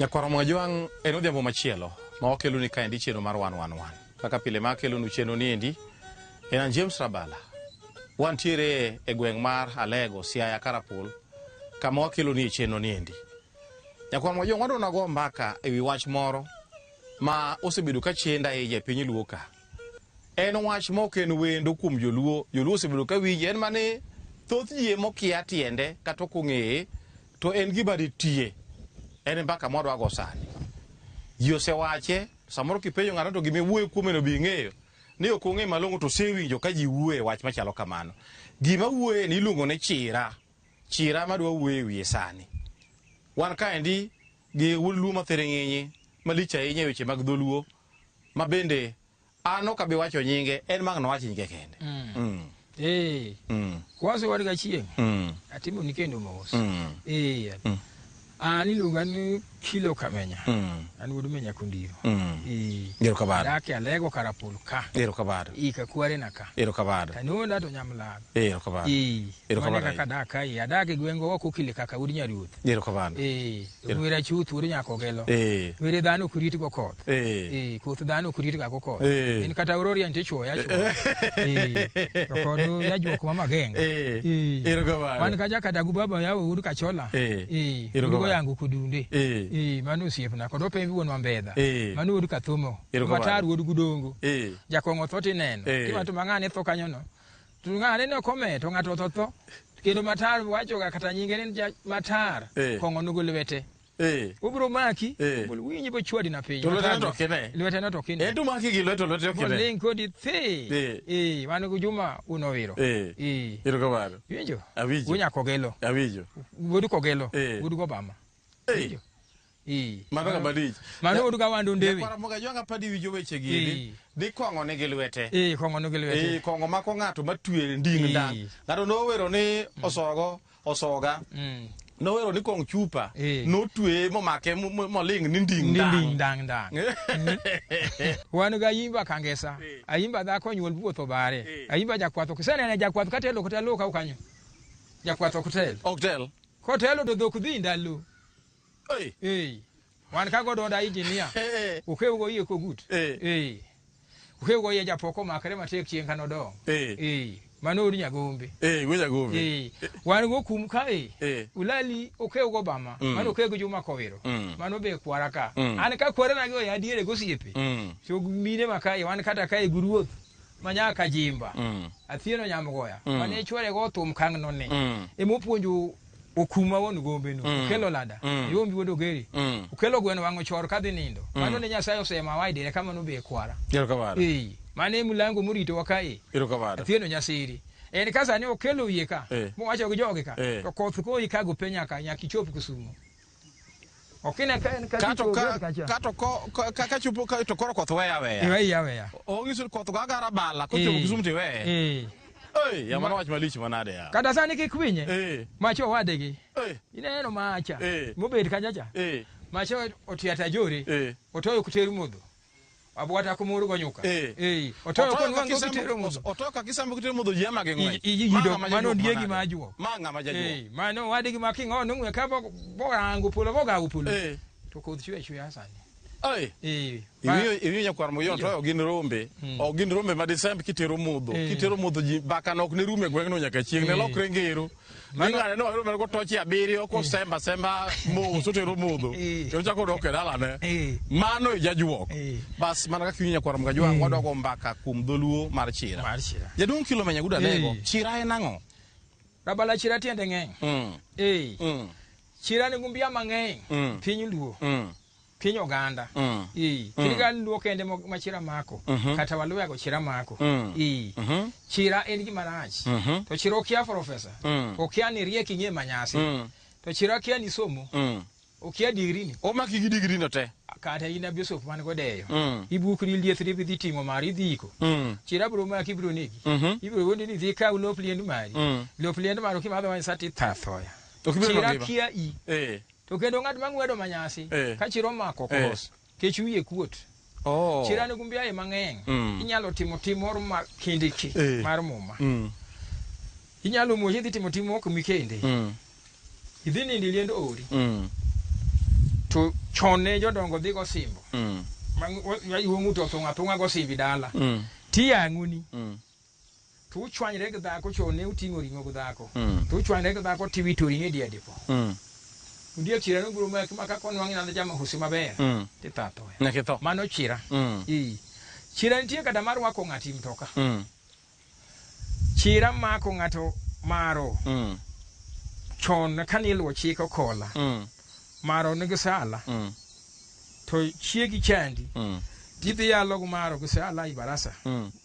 Nyakwaro Mwajwang' en odhiambo machielo ma wakelo ni kaendi cheno mar 111. Kaka pile ma akelo nu cheno ni endi en James Rabala. Wantiere e gweng' mar Alego, Siaya, Karapul, kama wakelo ni cheno ni endi. Nyakwaro Mwajwang' wadwa go mbaka e wi wach moro ma osebedo ka chenda e piny Luo ka. En wach ma ok en wendo kuom joluo osebedo ka winje, en mane thoth ji mokia tiende kata ok ong'eye, to en gima nitie. En mbaka modwa go sani. Ji osewache, samoro kipenjo ng'ato to gime wuoyo kuome no bi ng'eyo, ni ok ong'e malong'o to osewinjo ka ji wuoye wach machalo kamano. Gima wuoye ni iluongo ne chira. Chira madwa wuoye wiye sani. Wan kaendi gi wuod luo mathere ng'enye malich ahinya e weche mag dholuo, ma bende an ok abi wacho nyinge, en mang' nowacho nyinge kende. Kwase wadga chieng'. Atimo ni kendo mos. Iluonga ni Kilo Kamenya. An wuod Menya Kundiro. Ero kabado. Dake Alego Karapul ka. Ero kabado. Ika kware na ka. Ero kabado. Kanonda to Nyamlado. Ero kabado. Ero kabado. Kaka daka adake gwengo wako kile kaka udi Nyaruoth. Ero kabado. Wera chuth udi Nyakogelo. Were dhano kuriti go koth. Koth dhano kuriti go koth. En kata Aurora nte chwo ya chwo. To kono ya jwok mama genga. Ero kabado. Wan kaja kadagu baba ya udi kachola. Ero yangu kudunde. Manu siepna kodo pembi won wambedha. Manu udi kathumo. Mataru udi gudongo. Jakongo thoti neno. Kima to mang'ane tho kanyo no. To ng'ane no kome to ng'ato tho. Kendo Matar wacho ga kata nyinge ni Matar kongo nugo lwete. Ubro maki bul winyi bo chwadi na piny. To lwete to kene. Lwete no to kene. En to maki gi lwete to kene. Link kodi the. Manu go Juma unowiro. Ero kabado. Winjo. Awijo. Unya Kogelo. Awijo. Wudu Kogelo. Wudu go Bama. Mano ga badich. Mano wudu ga wandu ndewi. Nyakwaro Mwajwang' apadi winjo weche gi. Di kongo ne gi lwete. Kongo ne gi lwete. Kongo mako ng'ato matwe nding ndang. Ng'ato nowero ni osoga. Nowero ni kong chupa. Notwe momake moling ni nding ndang. Wanu ga yimba kangesa. Ayimba dhako nyuol buotho bare. Ayimba jakwatho kisene ne jakwatho katelo kotelo ka ukanyo. Jakwatho kotel. Oktel. Kotelo do dhok dhi ndalo. Wan ka godo da engineer. Ukeugo yie kogut. Ukeugo ye japoko makare matek chien kanodo. Mano uri Nyagombe. Nyagombe. Wan go kum ka ulali ukeugo Bama. Mano ukeugo Juma Kowiro. Mano be kwara ka. An ka kwara na go ya diere go siepe. So mine makai wan kata kai guruoth. Manya ka jimba. Athieno Nyamgoya. Mane chwore go thum kang no ne. Emopuonjo okuma won gombe no. Ukelo lada. Yombi wodo geri. Ukelo gweno wango chor kadhi nindo. Mano ne Nyasaye osema waide kama no be kwara. Ero kabado. Mane mulango murito wakai. Ero kabado. Athieno Nyasiri. En kasa ne okelo wiye ka. Mo wacho gi joge ka. To koth ko ikago penya ka nyaki chop Kisumu. Okina ka en kato ka chupo ka to koro koth weya. Weya. Ongiso koth ga gara bala ko chopo Kisumu ti we. Ya mano wach malich manade ya. Kada sani kikwinye. Macho wadegi. Ineno macha. Mobed kanyacha. Macho otiata jore. Otoyo kuteru mudho. Abwata kumuru gonyuka. Otoyo kon wango kuteru mudho. Otoyo kakisambo kuteru mudho yema gengwe. Yido mano ndiegi majuo. Manga majajuo. Mano wadegi makingo nungwe ka borangu pulo boga upulo. To kodchwe chwe asani. Iwiyo Nyakwaro Mwajwang' to gin rombe. Ok gin rombe ma Desemba kitero mudho ji baka nok ne rume gweng'no nyaka chieng' ne lokre ngero. Mang'ane no rombe go tochi abiriyo ko semba mo sotero mudho. To chako dok e dalane. Mano e jajuok. Bas mana kaka iwiyo Nyakwaro Mwajwang' wadwa go mbaka kuom dholuo mar chira. Jaduong' Kilo Menya Guda Alego. Chira en ang'o? Rabala chira tiende ng'eny. Chira ni gumbia mang'eny. Piny Luo. Piny Oganda. Kiriga Luo kende machira mako. Kata Waluya go chira mako. Chira en gima rach. To chira okia professor. Okia ni rieki nye manyasi. To chira okia ni somo. Okia digrini. Omaki gi digri no te. Kata ina bishop man go deyo. Ibukri lieth ribi dhi timo mari dhiko. Chira bro maki bro negi. Ibro wonde ni dhi ka lop liend mari. Lop liend mari kimadho wan sati tathoya. Chira kia i. To kendo ng'at mang'wedo manyasi ka chiro mako kos kech wiye kuot. Chira ni gumbia e mang'eny. Inyalo timo moro mar kindiki mar muma. Inyalo moje dhi timo ok mikende. Idhi ni liendo ori. to chone jodongo dhi go simbo iwongu to thunga go simbi dala ti ang'uni to uchwanyre gi dhako chone uting'o ring'o gi dhako to uchwanyre gi dhako tiwito ring'o e dipo Ndio chira no guru maka konwangi na jama husi maber ti tato nakitho mano chira chira nitie kada mar wako ng'ati mtoka chira mako ng'ato maro chon kanilo chiko kola maro ne gisala to chiegi chandi tidhi yalo maro gisala ibarasa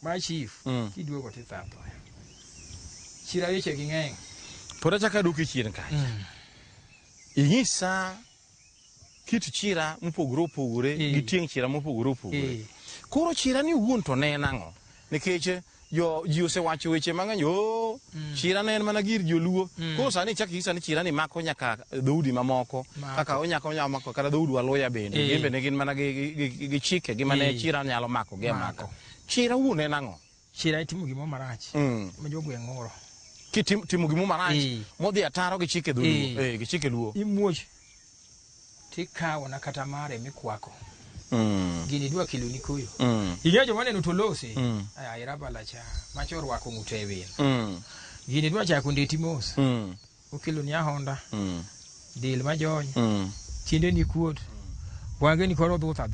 ma chief kiduogo ti tato chira yeche ging'eng pora chaka duki chira kae Inyisa kitu chira mopogore opogore gi tieng' chira mopogore opogore. Koro chira ni wuon to ne nang'o nikech ji osewacho weche mang'eny chira ne en mana gir joluo. Koro sani chak isa ni chira ni mako nyaka dhoudi mamoko kaka onyako mako kata dhoudi Waluya bende gembe ne gin mana gi chike gi mane chira nyalo mako ge mako. Chira wuon ne nang'o? Chira itimo gimo marach. Ma jogwe ng'oro. Timo gimo marach modhi ataro gi chike dholuo gi chike luo imuoch tikawo na kata mare mikwako gini dwa kilo ni kuyo ingejo maneno to lose aya irabala cha macho rwako ngutewin gini dwa cha kundeti mos ukilo ni ahonda dil majony chinde ni kuot wange ni koro dhutha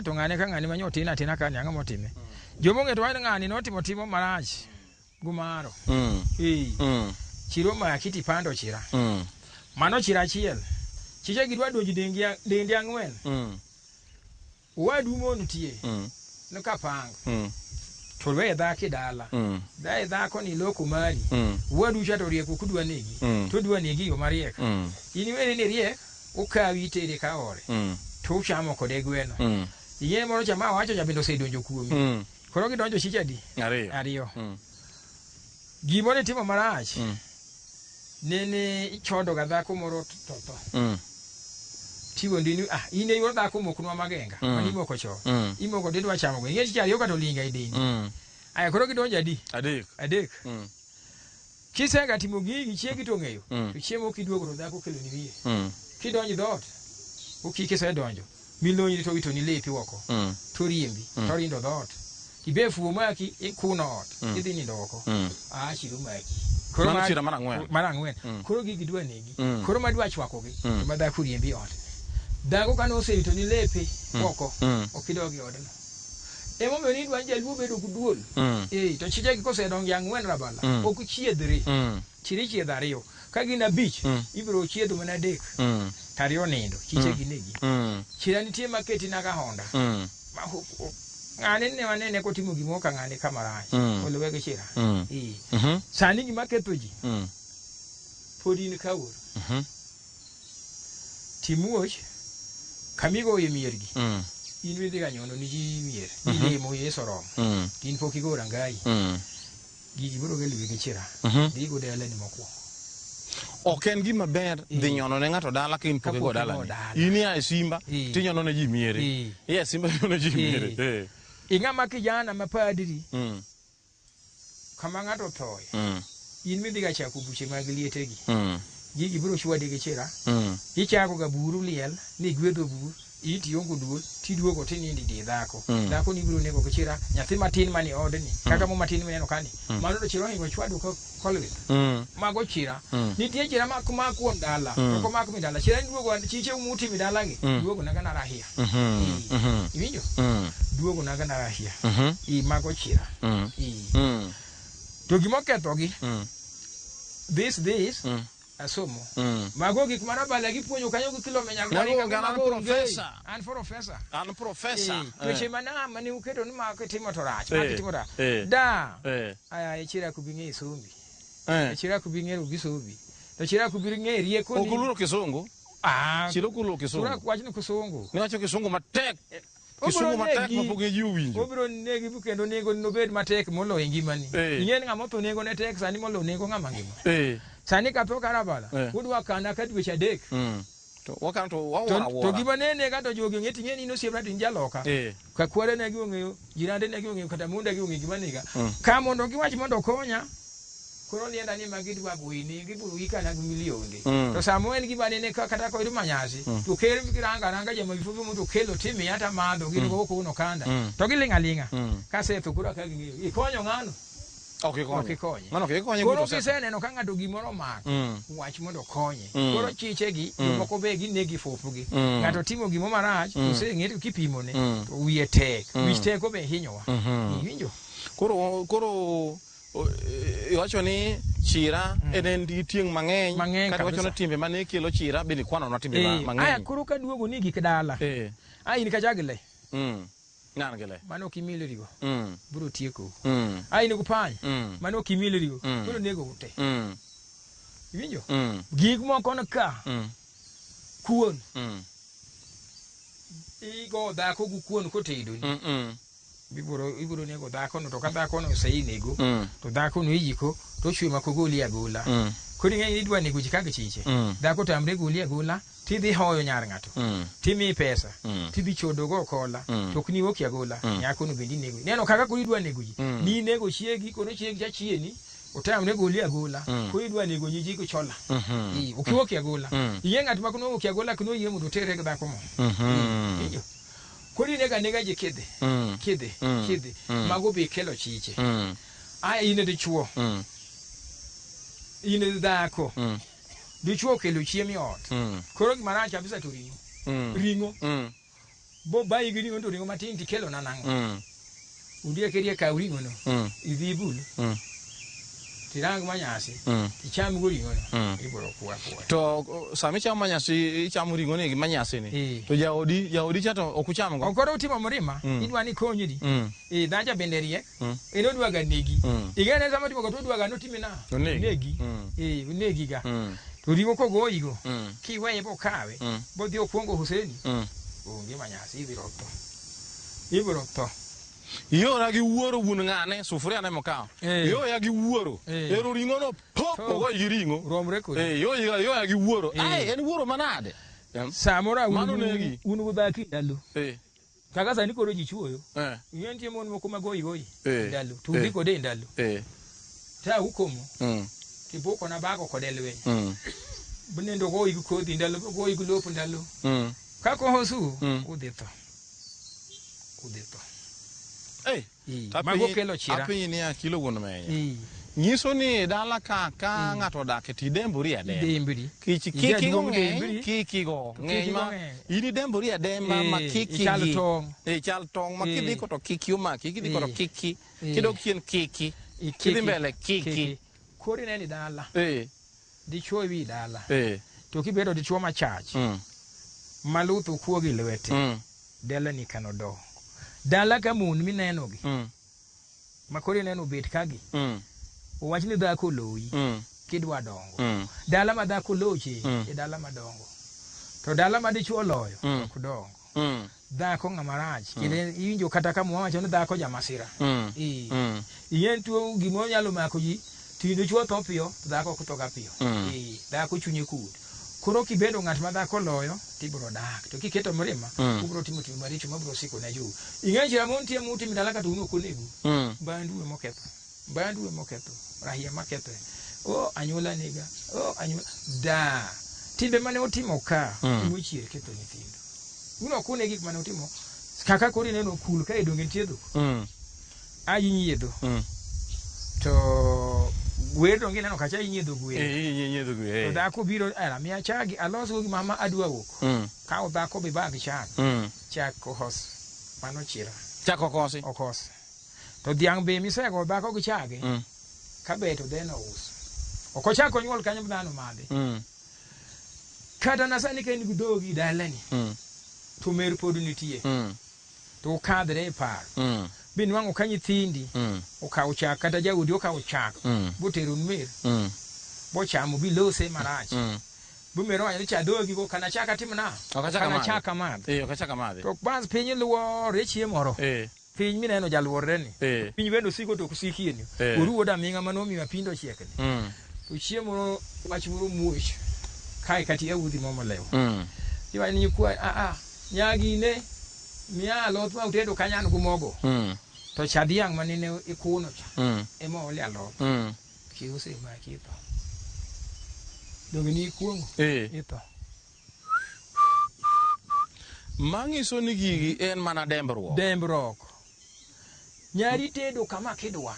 to ngane ka ngani manyotina tina kan yanga motime jomonge to wani ngani notimo marach gumaro chiro ma kiti pando chira mano chira chiel chiche gidwa doji dendi ang'wen wadu monu tie no kapang to we dha kidala dai dha koni loko mari wadu chato rieko kudwa negi to dwa negi yo mariek ini wele ni riek ukawi tere ka ore to chamo kode gweno iye moro chama wacho jabindo sedonjo kuomi koro gidonjo chicha di ariyo Gimone timo marach nene ichodo ga dhako moro toto tiwo ndini ine yoro dhako mokunwa magenga mani moko cho imoko didwa chamo go ngechi chari yoka to linga idini aya koro gidonja di adek kisenga timo gigi chiegi to ng'eyo to chiemo kiduogo to dhako kelo ni wiye kidonji dot ukike se donjo milonyi to wito ni lepi woko to riembi to rindo dot Ibefu maki ikuno idi ni doko chiru maki koro chira marangwen koro gigi dwa negi koro madwa chwako gi madha kuriembi ot dago kano seito ni lepe oko okidogi odno emo me ni dwa jaluo bedo kuduol to chije gi kose dong yangwen rabala oku chiedre chiri chiedariyo ka gina beach ibro chiedo mana dek tariyo nindo chije gi negi chira nitie maketi na ka honda ngane ne wanene ko timo gimo ka ngane kamara olwege chira sani gima kethoji podi ni kawur timuoch kamigo yemiergi inwe diga nyono ni ji mier ile mo yesorom tin poki go rangai gigi bro gele wege chira digo de ale ni moko Oken gima ber dhi nyono ne ng'ato dala kin poki go dala ini ya simba tinyono ne ji miere simba nyono ji miere Ingama kijana mapadiri kama ng'ato toy in midhiga chako buche mag lietegi gigi biro chwade gi chira ichako ga buru liel ni gwedho bur itiyongo duol tiduogo tinindi di dhako ni biro nego gi chira nyathi matin mani odni kaka mo matin meneno kani mano do chiro hingo chwado ko kolwe mago chira nitie chira makuma kuom dala ko mak mi dala chira duogo chiche umuti mi dala gi duogo na kana rahia iwinjo duogo na kana rahia mago chira to gimo ketho gi this asomo mago gik marabala gi puonjo kanyo gi kilomenya an professor to mani uketo ni ma ketimo to rach makitimo da aya chira kubinge sombi chira kubinge rugisobi to chira kubinge rieko ni okululo kisungu chiro kulo kisungu ura kwachni kisungu ni wacho kisungu matek mapoge ji uwinjo obro negi bukendo nego no bed matek molo ngimani ing'en ng'ama to nego ne tek sani molo nego ng'ama ngima sani ka to karabala udwa kana ka dweche adek to wakan to to gima nene ka to jogi ngeti ngeni no siebra tin jaloka ka kware ne gi ong'eyo jirande ne gi ong'eyo kata munda gi ong'eyo gima niga ka mondo giwach mondo konya koro ni ndani magidwa buini giburu ikana milioni to Samuel gibane kata ko irumanyasi to ker kiranga jama bifufu mu to kelo timi hata mando gigo ko uno kanda to gilinga kase to kura ka ikonyo ngano okay ngano ke konye koro kisene no kanga to gimoro mak wach mondo konye koro chiche gi moko be gi negi fufu gi ngato timo gimo marach ose ng'eto kipimo ne to wiye tek wich tek ko be hinyowa winjo koro iwacho ni chira enen di tieng mang'eny kata wacho ni timbe mane kelo chira bende kwano na timbe mang'eny aya koro ka duogo ni gik dala ai ni ka jagle ng'an gele mano kimilirigo bro tieko ai ni kupany mano kimilirigo bro nego ute winjo gik moko na ka kuon igo da ko kuon ko tedo ni iburo nego dhako no to ka dhako no sei nego to dhako no iyiko to chwe makogoli agola kodi ng'e idwa nego ji kage chiche dhako tamre goli agola tidhi hoyo nyar ng'ato timi pesa tidhi chodo go kola to kni woki agola nyako no bendi nego neno kaka ko idwa nego ji ni nego chiegi kono chiegi cha chieni otamre goli agola ko idwa nego ji ko chola ukiwoki agola iye ng'at makono woki agola kuno yie mudo tere dhako mo kodi nega je kidhe mago be kelo chiche ai ine dichuo ine dhako dichuo kelo chiemi ot koro gimara cha bisa to ringo bo bai gidi to ringo matin ti kelo nanango udie kerie ka ringo no idhi bulu tirang manyasi icham go ringo no iboro kuwa to sami cham manyasi icham ringo ni manyasi ni to jaodi chato okucham go okoro utimo mrima idwa ni konyi di daja benderie eno dwa ga negi igene sama timo ko dwa ga no timina negi unegi ga to ringo ko go igo kiwe bo kawe bo dio kuongo Huseni onge manyasi ibiro to yo na gi wuoro bun ng'ane sufuria ne mokao yo ya gi wuoro ero ringo no pop go yiringo romre ko yo ya gi wuoro ai en wuoro manade samora unu budaki dalo kaka sani koro ji chuoyo yentie mon moko magoyi dalo tu biko de dalo ta ukomo kiboko na bago kodelwe bunendo go igu ko dindalo go igu lopo dalo kako hosu udito mago kelo chira apinyi ni akilo wuon menya nyiso ni dala ka ng'ato dak ti demburi ademba kiki go ng'eny ma ini demburi ademba ma kiki chal tong ma kidhi ko to kiki umaki kidhi ko to kiki kidok chien kiki kidhi mbele kiki kori neni dala dichuo wi dala to kibedo dichuo machach malutho kuogi lwete dala ni kanodo dala ka mun mineno gi makori neno bet kagi wach ni dhako loyi kidwa dongo dala ma dhako loche e dala madongo to dala ma dichuo loyo ok dongo dhako ng'amarach kile iwinjo kata kama wacho ni dhako jamasira yen tuo gimo nyalo mako ji tindo chuo to piyo dhako kutoka piyo dhako chunye kud koro kibedo ng'at ma dhako loyo tibro dak to kiketo mrima ubro timo maricho mabro siko na juu ing'eje amon tie muti midala ka tuno konego bandu e moketho rahia maketho anyula niga anyula da timbe mane otimo ka mochier ketho nyithindo uno kone gik mane otimo kaka kori neno kul ka edonge tiedo ayi nyiedho to wedo ngine no kacha nyiedho gwe to dhako biro ala mia chagi aloso gi mama adwa wuok ka o dhako be bag chak kohos mano chira chak okos to dhiang be misego dhako gi chage ka beto deno us okochako nyuol kanyo dhano madhe kata nasani ken gudogi dalani to mer podu nitie to kadre par bin wango kanyi thindi okaw chak kata jaudi okaw chak boterun mer bo chamo bi lose marach bu mero anya cha dogi go kana chaka timna kana chaka madhe okachaka madhe to bas pinyi luo rechie moro piny mineno jalworre ni piny wendo siko to kusikieni oruwo da minga manomi mapindo chiekni to chiemo machuro muoch kai kati eudhi momo lewo iwa ni kwa nyagi ne mia lot ma utedo kanyan gumogo to chadiang manine ikuno cha emo ole alot kiuse maki ito dogni kuongo ito mangiso ni gigi en mana dembruok nyari tedo kama kidwa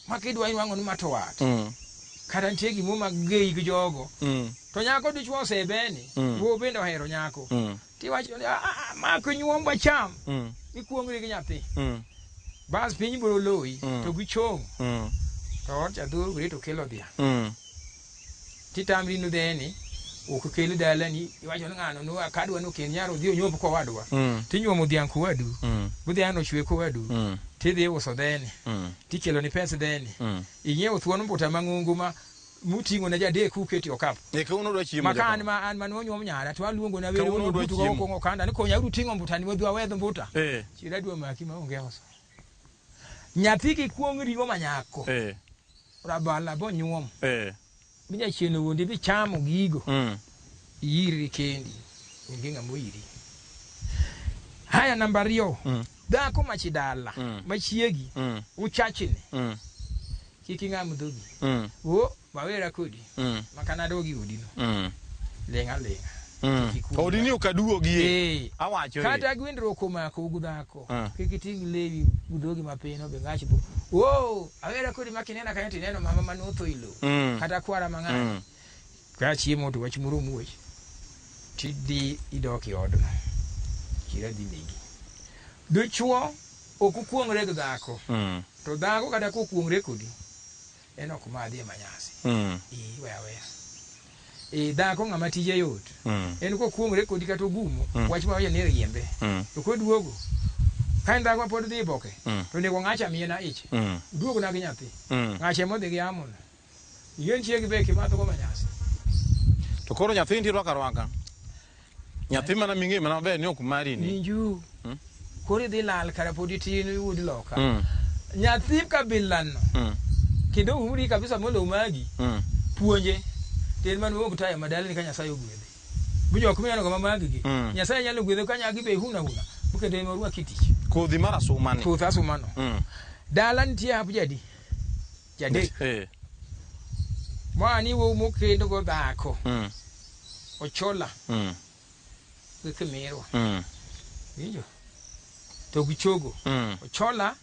makidwa inwango ni matowat kata nitie gimo magei gi jogo to nyako dichwo osebeni wo bende ohero nyako tiwacho mako nyuomba cham ikuongri gi nyathi bas piny biro loyi to gichong to ot jadhur gure to kelo dhiang titamri no dheni ok kelo dalani iwacho ng'ano no akadwa no ken nyaro dhi onyomb kowadwa tinyuomo dhiang kowadu budhiang no chwe kowadu tidhi uso dheni tikelo ni pesa dheni inyiewo thuon mbuta mang'ongo ma muting'o na jadek uketi okapu makan ma an manonyuom nyara to aluongo na wero no duto go kongo kanda ni konya uru ting'o mbuta ni wadwa wedho mbuta chira dwa maki maonge oso nyathi ki kuong ringo manyako rabala bo nyuom binya chieno wundi bi chamo gigo yiri kendi onge ng'amo yiri haya namba 2 dhako machidala machiegi uchachine kiki ng'am dhogi wo bawera kodi makana dogi udino lenga odini okaduogi awacho kata gwindruok omako gudhako kiki ting lewi gudhogi mapino be ng'ach bo wo awera kodi makinena kanyo neno mama manotho ilo kata kwara mang'ani ka chiemo to wach moro muoch tidhi idoki odno kira dhi negi dichwo okukuongre gi dhako to dhako kata kokuongre kodi en ok madhi manyasi dhako ng'ama tije yot en kokuongre kodi kata ogumo wach ma wacho ni riembe to koduogo ka dhako pod dhi boke to nego ng'acha miena ich duogo na gi nyathi ng'acha modhi gi amono yen chiegi be kimadho go manyasi to koro nyathi ndi rwaka nyathi mana mingi mana be ni ok mari ni ninju kori dhi lal kara podi tin yudi loka nyathi kabilano kendo umri kabisa molo magi puonje ten man wo kutaya madali ka Nyasaye ogwedhe bujo kumeno go mamagi gi Nyasaye nyalo gwedhe ka nyagi be huna bukende no ruwa kitich kodhi mara sumani kodhi asumano dala ntie hapo jadi mani wo mukendo go dhako ochola kemero injo to gichogo ochola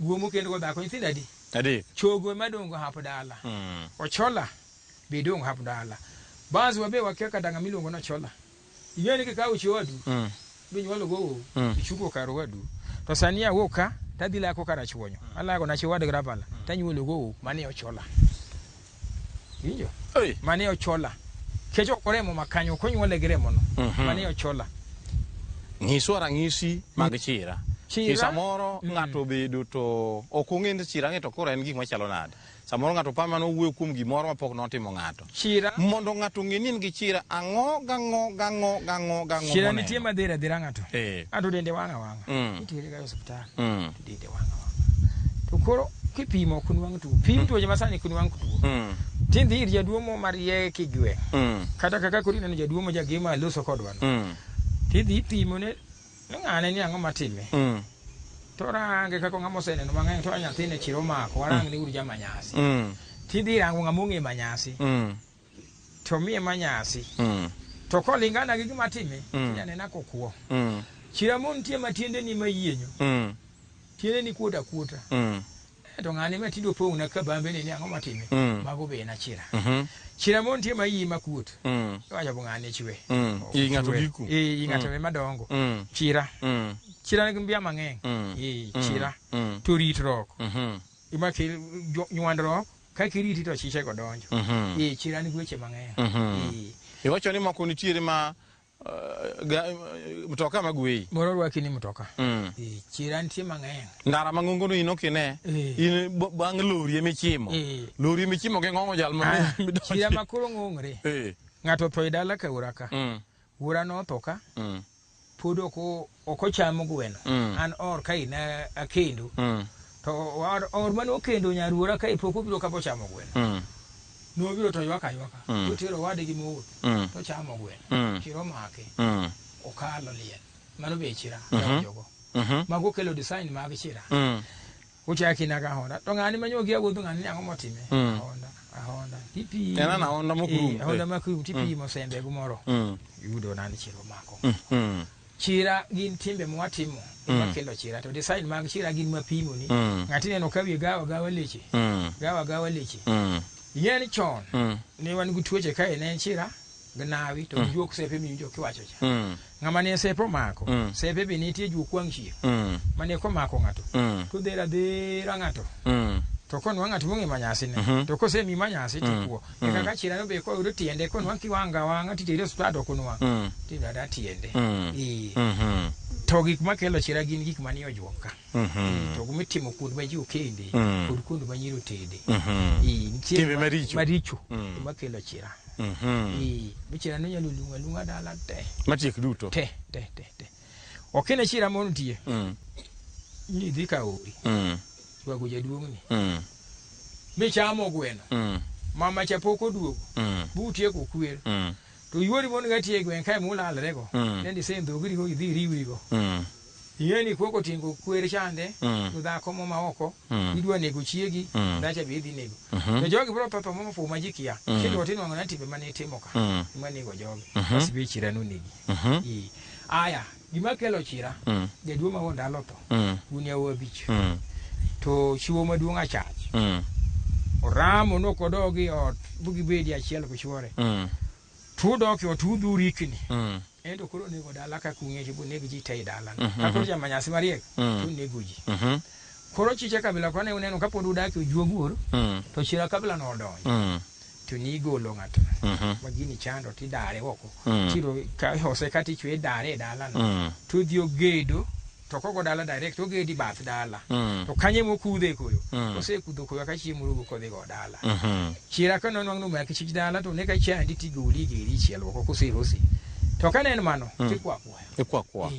guomo kendo go dhako nyithindo adi chogo madongo hapo dala ochola bidongo hapo dala bazi wabe wakeka danga milongo na chola yeni kikao chiwadu binyolo go ichuko karo wadu to sania woka tadila ko kara chiwonyo ala ko na chiwadu grabala tanyulo go mane ochola injo mane ochola kecho koremo makanyo konyuole gremo no mane ochola ngisora ngisi mag chira samoro ng'ato bedo to ok ong'e chira ng'eto koro en gik machalo nade samoro ng'ato pama no wuoyo kuom gimoro mapok notimo ng'ato chira mondo ng'ato ng'e ni gi chira ang'o chira nitie madhira ng'ato ato dende wanga nitie ga hospital dende wanga to koro kipimo kunwang tu pim tuoche masani kunwang tu tindhi ir jaduomo marie kigwe kata kaka kori neno jaduomo jagema loso kodwa tidhi pimo ne ng'ane ni ang'o matime to range kako ng'amo seneno mang'eny to nyathine chiro mako warang ni uru jamanyasi tidhi rango ng'amo ng'e manyasi to miye manyasi to kolingana gi gima time yanena kokuo chira mon tie matiende ni mayienyo tiende ni kuota to ng'ane matido pong na kabambe ni ang'o matime mago be na chira mon tie mayi makuot wacha bung'ane chwe ng'ato giku ng'ato be madongo chira ni mbia mang'eny chira to ritrok imake nywandrok ka kiriti to chiche go donjo chira ni weche mang'eny iwacho ni moko nitiere ma mtoka magwei moro rwaki ni mtoka chira nitie mang'eny ndara mang'ongo no inokine in bang' lori michimo ge ng'ong'o jal ma chira makoro ng'ongre ng'ato to idala ka uraka ura no toka podo ko okochamo gweno an or ka ina akendo to or mano kendo nyaruora ka ipoko biro ka bochamo gweno no biro to ywaka to tero wade gi mo to chamo gweno chiro make okalo lien mano be chira jogo mago kelo design mag chira uchaki na kahonda to ngani manyo gia go ngani yango motime ahonda tipi ena na onda mokuru ahonda makuru tipi mo sembe gumoro yudo nani chiro mako chira gin timbe mwatimo makelo chira to design mag chira gin mapimo ni ngati neno kawi gawa leche gawa leche yen chon ne wan gutuoche kai ne chira gnawi to juok sepe mi jo kiwacho cha ngama ne sepe mako sepe bi nitie ju kwangchi mane ko mako ngato to dera ngato to kon wanga to ngi manyasi ne to ko se mi manyasi tikuo e kaka chira no be ko ro tiende kon wanki wanga titire stado kon wa ti da tiende to gik makelo chira gin gik mani ojuoka to gumitimo kuond ma ji okende kod kuond ma nyiro tede timbe maricho makelo chira bichira no nyalo lunga dala te matiek duto te okene chira mon tie ni dika ori wago jaduong ni mi chamo gweno mama chapoko duogo butie ko kwer to yuori mon gatie gwen kai mulalre go nendi sendo giri go idhi riwi go yeni koko tingo kwer chande to da komo maoko idwa nego chiegi ndacha be dhi nego to jogi bro papa mama fu majikia kido tino ngana tibe mane timoka mane go jogi asibe chira no negi aya gima kelo chira jaduo ma wonda loto unia wabich to chiwo maduong achach oramo no kodogi ot bugi bedi achiel ko chwore tudo ki otuduri kini endo koro nego dala ka kunye jibo nego ji tai dala akoro jama nyasi mariek tu nego ji koro chiche kabila kwane uneno kapodu daki ujuoguoro to chira kabila no odonyo to ni golo ngato magini chando ti dare woko tiro ka hose kati chwe dare dala no to dio gedo to koko dala direct o gedi bath dala to kanye mo kude koyo ose kudo koyo ka chimurugo ko de go dala chira ka non wangu ma kichi dala to ne ka chi andi ti goli geri chielo ko se rosi to kanen mano tikwa kwa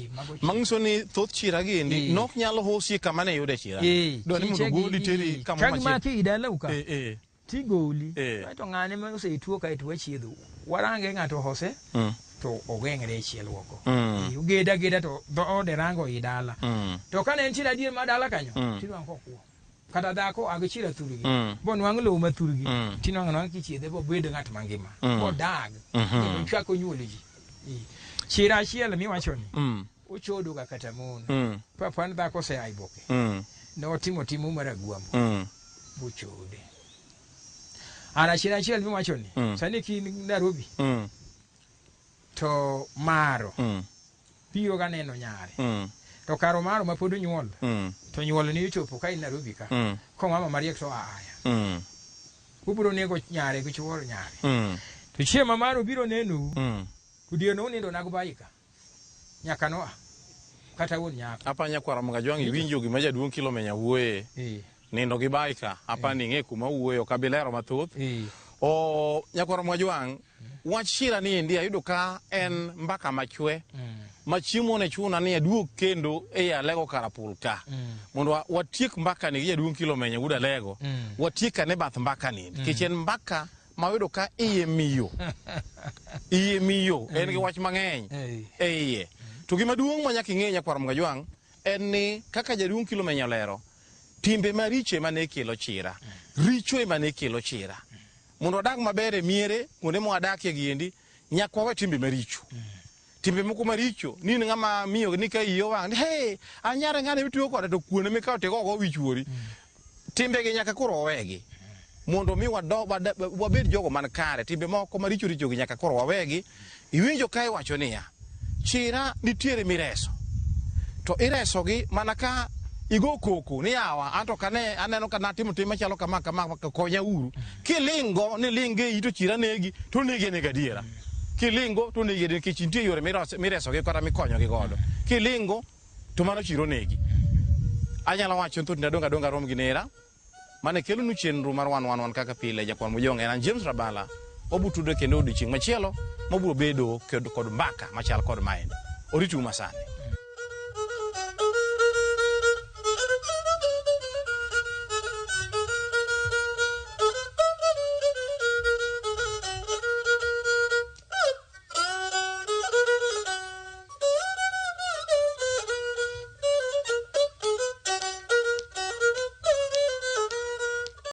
mangso ni thoth chira gendi nok nyalo hosi kama ne yude chira do ni mudo goli teri kama machi kama ki dala uka ti goli to ngane ma ose tuo ka tuo chiedo warange ngato hose to ogengre chielo woko ugeda to do de rango idala to kanen chira die madala kanyo tidwan ko kuo kata dako agichira turgi bon wanglo ma turgi tinwa ngana ki chiede bo bedo ngat mangima bo dag to chako nyuoliji chira chielo mi wachoni uchodo ga kata mon papa ndako se aiboke no timo maraguamo buchode ara chira chielo mi wachoni sani ki Nairobi to maro piro ga neno nyare to karo maro ma podo nyuol to nyuol ni chopo kai Nairobi ka ko mama Mariek so aya ubro nego nyare go chuoro nyare to chiema maro biro nenu kudio no nindo nagubaika nyaka no kata won nyaka apa nyakwara mga jwangi winjo gi maja duong kilo menya wuoye nindo gi baika apa ninge kuma wuoyo kabilero mathoth o nyakwara mga jwang wach chira ni ndi ayudo ka en mbaka machwe machiemo ne chuna ni aduog kendo e alego karapul ka mondo watiek mbaka ni jaduong kilo menya guda lego watieka ne bath mbaka ni kichen mbaka mawudo ka iye miyo en gi wach mang'eny iye to gima duong' ma nyaka ing'e nyakwar mga jwang en ni kaka jaduong kilo menya lero timbe mariche mane kelo chira richo mane kelo chira mondo dag mabere miere kuonde mo adakie giendi nyakwa we timbe maricho timbe moko maricho ni ngama miyo ni ka iyo wang hey anyare ngane bituo kode to kuone me ka te go wichuori timbe ge nyaka koro wegi mondo mi wabed jogo man kare timbe moko maricho richo gi nyaka koro wawegi iwinjo kai wacho niya chira nitiere mireso to ireso gi mana ka igo koko ni yawa anto kane aneno kana timo machalo kama konya uru kilingo ni linge ito chira negi to nege ne gadiera kilingo to nege de kichintie yore mireso gi kata mikonyo gi godo kilingo to mano chiro negi anyala wacho to ndadonga rom gi nera mane kelo nu chenro mar wan kaka pile jakwan mujonge en James Rabala obutudo kendo odiching machielo moburo bedo kod mbaka machal kod maen oritu masani